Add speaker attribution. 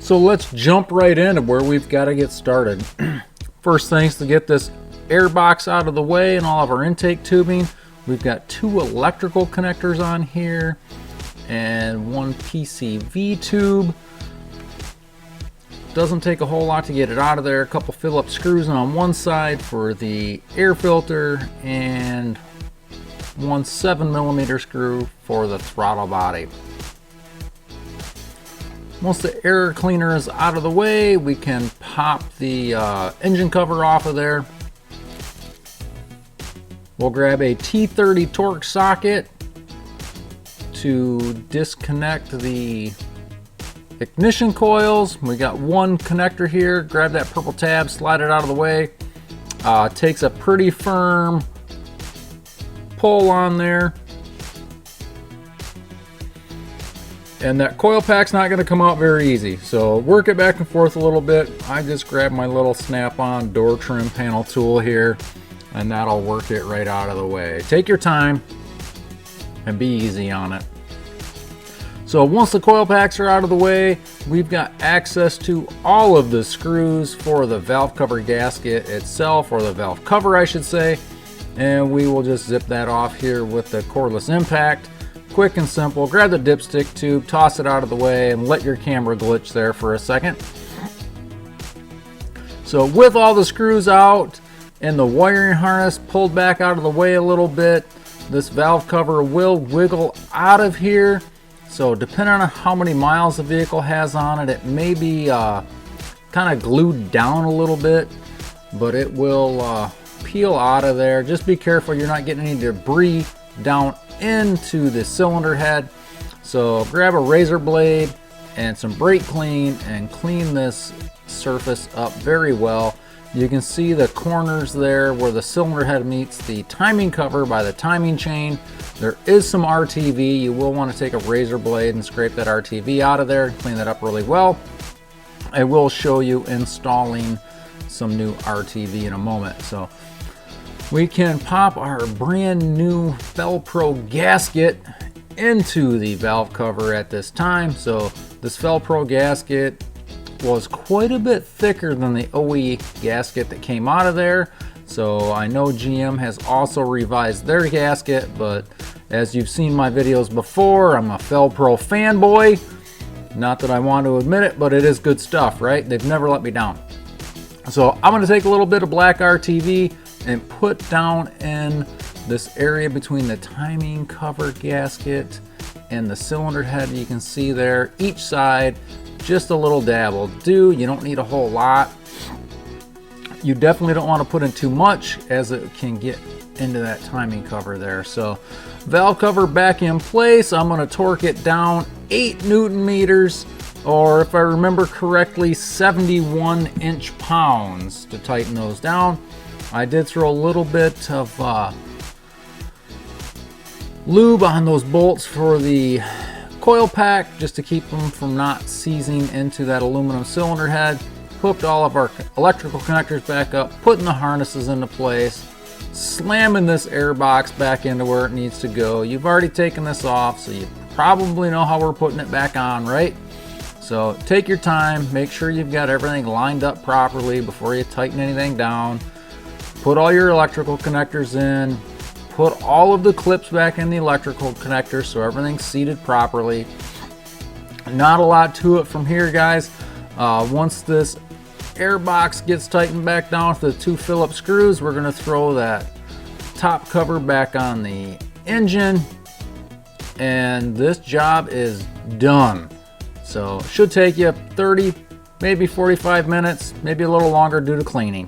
Speaker 1: So let's jump right into where we've got to get started. First things to get this air box out of the way and all of our intake tubing. We've got 2 electrical connectors on here and 1 PCV tube. Doesn't take a whole lot to get it out of there. A couple Phillips screws on one side for the air filter and 1 7mm screw for the throttle body. Once the air cleaner is out of the way, we can pop the engine cover off of there. We'll grab a T30 torque socket to disconnect the ignition coils. We got 1 connector here. Grab that purple tab, slide it out of the way. Takes a pretty firm pull on there. And that coil pack's not going to come out very easy, so work it back and forth a little bit. I just grabbed my little snap-on door trim panel tool here, and that'll work it right out of the way. Take your time and be easy on it. So once the coil packs are out of the way, we've got access to all of the screws for the valve cover gasket itself, or the valve cover I should say, and we will just zip that off here with the cordless impact. Quick and simple. Grab the dipstick tube, toss it out of the way, and let your camera glitch there for a second. So with all the screws out and the wiring harness pulled back out of the way a little bit, this valve cover will wiggle out of here. So depending on how many miles the vehicle has on it, it may be kind of glued down a little bit, but it will peel out of there. Just be careful you're not getting any debris down into the cylinder head. So grab a razor blade and some brake clean and clean this surface up very well. You can see the corners there where the cylinder head meets the timing cover by the timing chain. There is some RTV. You will want to take a razor blade and scrape that RTV out of there and clean that up really well. I will show you installing some new RTV in a moment. So we can pop our brand new Felpro gasket into the valve cover at this time. So this Felpro gasket was quite a bit thicker than the OE gasket that came out of there. So I know GM has also revised their gasket, but as you've seen my videos before, I'm a Felpro fanboy. Not that I want to admit it, but it is good stuff, right? They've never let me down. So I'm going to take a little bit of black RTV and put down in this area between the timing cover gasket and the cylinder head. You can see there, each side, just a little dab will do. You don't need a whole lot. You definitely don't want to put in too much, as it can get into that timing cover there. So valve cover back in place. I'm going to torque it down 8 Newton meters, or if I remember correctly, 71 inch-pounds to tighten those down. I did throw a little bit of lube on those bolts for the coil pack just to keep them from not seizing into that aluminum cylinder head. Hooked all of our electrical connectors back up, putting the harnesses into place, slamming this air box back into where it needs to go. You've already taken this off, so you probably know how we're putting it back on, right? So take your time, make sure you've got everything lined up properly before you tighten anything down. Put all your electrical connectors in, put all of the clips back in the electrical connectors so everything's seated properly. Not a lot to it from here, guys. Once this air box gets tightened back down with the 2 Phillips screws, we're going to throw that top cover back on the engine, and this job is done. So it should take you 30, maybe 45 minutes, maybe a little longer due to cleaning.